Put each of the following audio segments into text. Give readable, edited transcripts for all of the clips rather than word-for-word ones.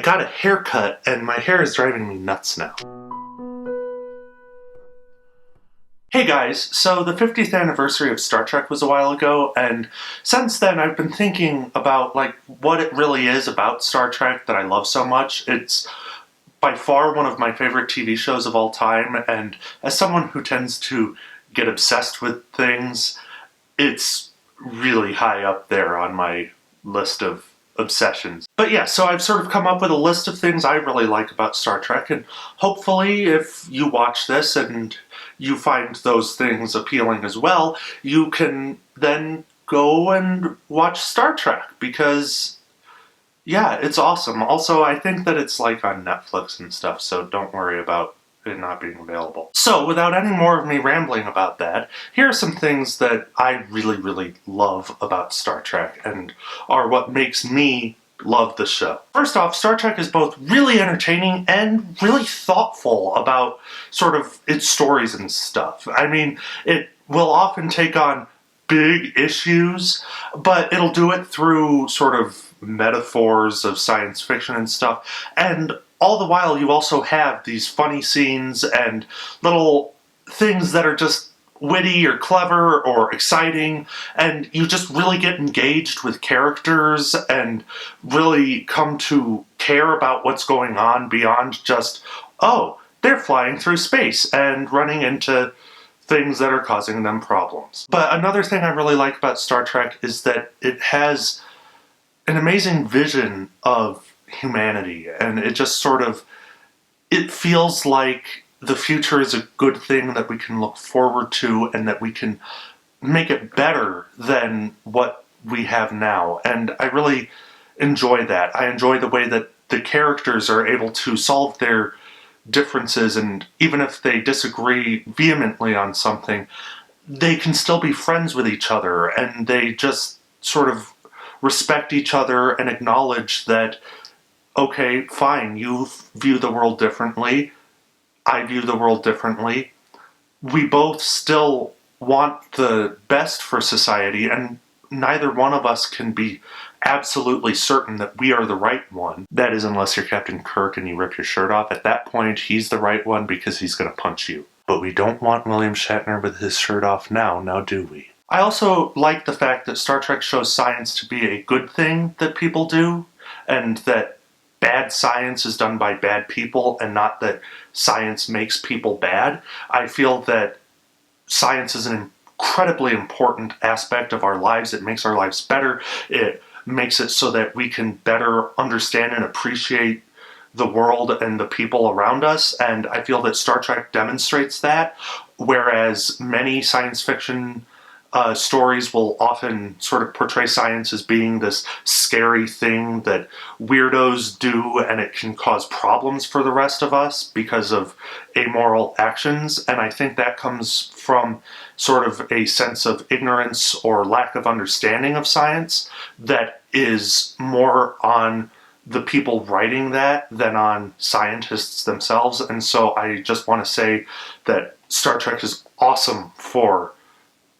got a haircut and my hair is driving me nuts now. Hey guys, so the 50th anniversary of Star Trek was a while ago, and since then I've been thinking about what it really is about Star Trek that I love so much. It's by far one of my favorite TV shows of all time, and as someone who tends to get obsessed with things, it's really high up there on my list of obsessions. But yeah, so I've sort of come up with a list of things I really like about Star Trek, and hopefully if you watch this and you find those things appealing as well, you can then go and watch Star Trek, because yeah, it's awesome. Also, I think that it's on Netflix and stuff, so don't worry about it not being available. So, without any more of me rambling about that, here are some things that I really, really love about Star Trek, and are what makes me love the show. First off, Star Trek is both really entertaining and really thoughtful about sort of its stories and stuff. I mean, it will often take on big issues, but it'll do it through sort of metaphors of science fiction and stuff, and all the while you also have these funny scenes and little things that are just witty or clever or exciting, and you just really get engaged with characters and really come to care about what's going on beyond just, oh, they're flying through space and running into things that are causing them problems. But another thing I really like about Star Trek is that it has an amazing vision of humanity, and it just sort of, it feels like the future is a good thing that we can look forward to and that we can make it better than what we have now. And I really enjoy that. I enjoy the way that the characters are able to solve their differences, and even if they disagree vehemently on something, they can still be friends with each other, and they just sort of respect each other and acknowledge that, okay, fine, you view the world differently, I view the world differently. We both still want the best for society, and neither one of us can be absolutely certain that we are the right one. That is, unless you're Captain Kirk and you rip your shirt off. At that point, he's the right one because he's going to punch you. But we don't want William Shatner with his shirt off now do we? I also like the fact that Star Trek shows science to be a good thing that people do, and that bad science is done by bad people, and not that science makes people bad. I feel that science is an incredibly important aspect of our lives. It makes our lives better. It makes it so that we can better understand and appreciate the world and the people around us, and I feel that Star Trek demonstrates that, whereas many science fiction stories will often sort of portray science as being this scary thing that weirdos do, and it can cause problems for the rest of us because of amoral actions. And I think that comes from sort of a sense of ignorance or lack of understanding of science that is more on the people writing that than on scientists themselves. And so I just want to say that Star Trek is awesome for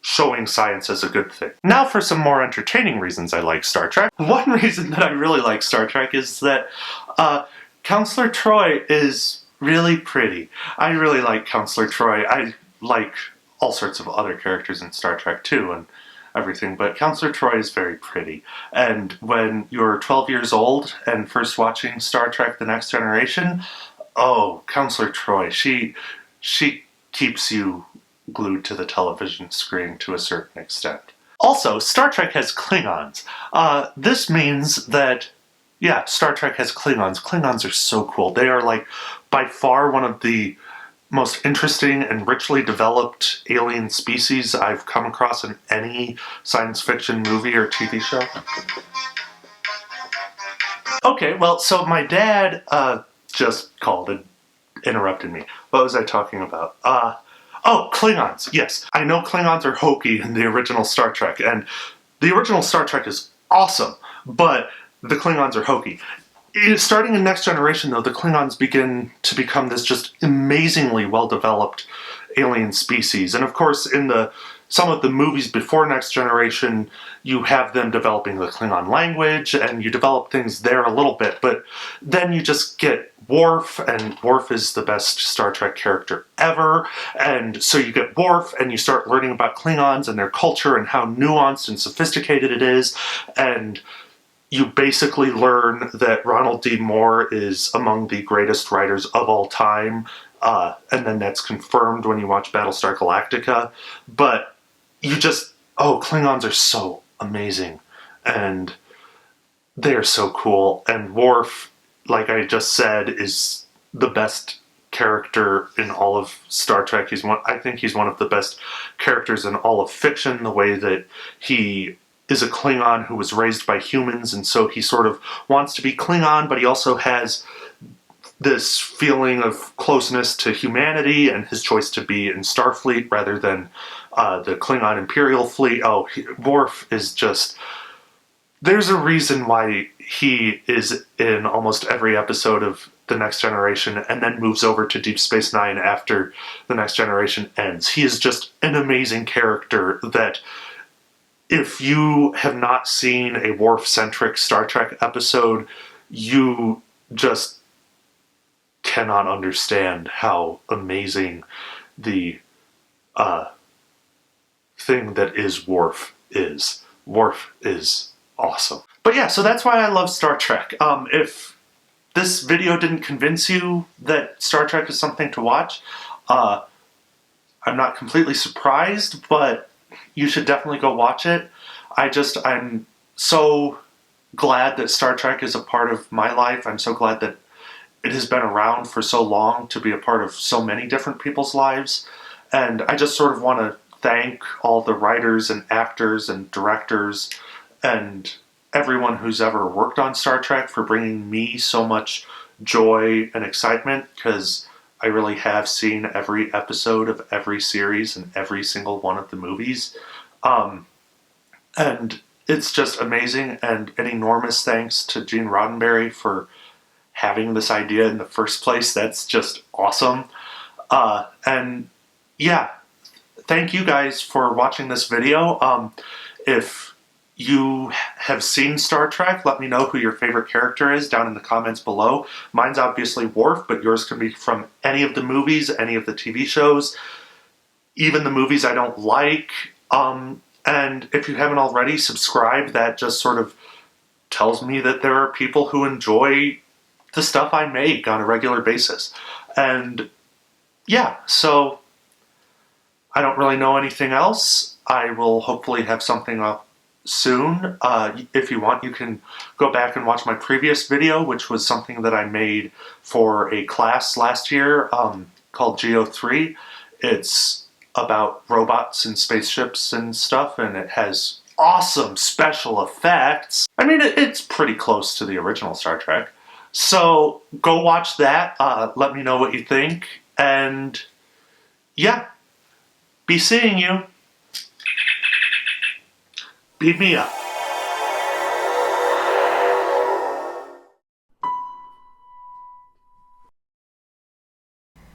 showing science as a good thing. Now for some more entertaining reasons I like Star Trek. One reason that I really like Star Trek is that Counselor Troi is really pretty. I really like Counselor Troi. I like all sorts of other characters in Star Trek too and everything, but Counselor Troi is very pretty. And when you're 12 years old and first watching Star Trek The Next Generation, oh, Counselor Troi, she keeps you glued to the television screen to a certain extent. Also, Star Trek has Klingons. This means that, yeah, Star Trek has Klingons. Klingons are so cool. They are by far one of the most interesting and richly developed alien species I've come across in any science fiction movie or TV show. Okay, well, so my dad just called and interrupted me. What was I talking about? Oh, Klingons, yes. I know Klingons are hokey in the original Star Trek, and the original Star Trek is awesome, but the Klingons are hokey. Starting in Next Generation, though, the Klingons begin to become this just amazingly well-developed alien species. And of course, in the some of the movies before Next Generation, you have them developing the Klingon language, and you develop things there a little bit, but then you just get Worf, and Worf is the best Star Trek character ever, and so you get Worf, and you start learning about Klingons and their culture and how nuanced and sophisticated it is, and you basically learn that Ronald D. Moore is among the greatest writers of all time, and then that's confirmed when you watch Battlestar Galactica, but you just, oh, Klingons are so amazing, and they're so cool, and Worf, like I just said, is the best character in all of Star Trek. I think he's one of the best characters in all of fiction, the way that he is a Klingon who was raised by humans, and so he sort of wants to be Klingon, but he also has this feeling of closeness to humanity, and his choice to be in Starfleet rather than the Klingon Imperial Fleet. Worf is just... There's a reason why he is in almost every episode of The Next Generation and then moves over to Deep Space Nine after The Next Generation ends. He is just an amazing character that if you have not seen a Worf-centric Star Trek episode, you just cannot understand how amazing the thing that is Worf is. Worf is awesome. But yeah, so that's why I love Star Trek. If this video didn't convince you that Star Trek is something to watch, I'm not completely surprised, but you should definitely go watch it. I'm so glad that Star Trek is a part of my life. I'm so glad that it has been around for so long to be a part of so many different people's lives. And I just sort of want to thank all the writers and actors and directors and everyone who's ever worked on Star Trek for bringing me so much joy and excitement, because I really have seen every episode of every series and every single one of the movies. And it's just amazing, and an enormous thanks to Gene Roddenberry for having this idea in the first place. That's just awesome. And yeah, thank you guys for watching this video. If you have seen Star Trek, let me know who your favorite character is down in the comments below. Mine's obviously Worf, but yours can be from any of the movies, any of the TV shows, even the movies I don't like. And if you haven't already, subscribe. That just sort of tells me that there are people who enjoy the stuff I make on a regular basis. And yeah, so I don't really know anything else. I will hopefully have something up soon. If you want, you can go back and watch my previous video, which was something that I made for a class last year called Geo3. It's about robots and spaceships and stuff, and it has awesome special effects. I mean, it's pretty close to the original Star Trek. So go watch that. Let me know what you think. And yeah, be seeing you. Beat me up.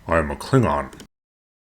I am a Klingon.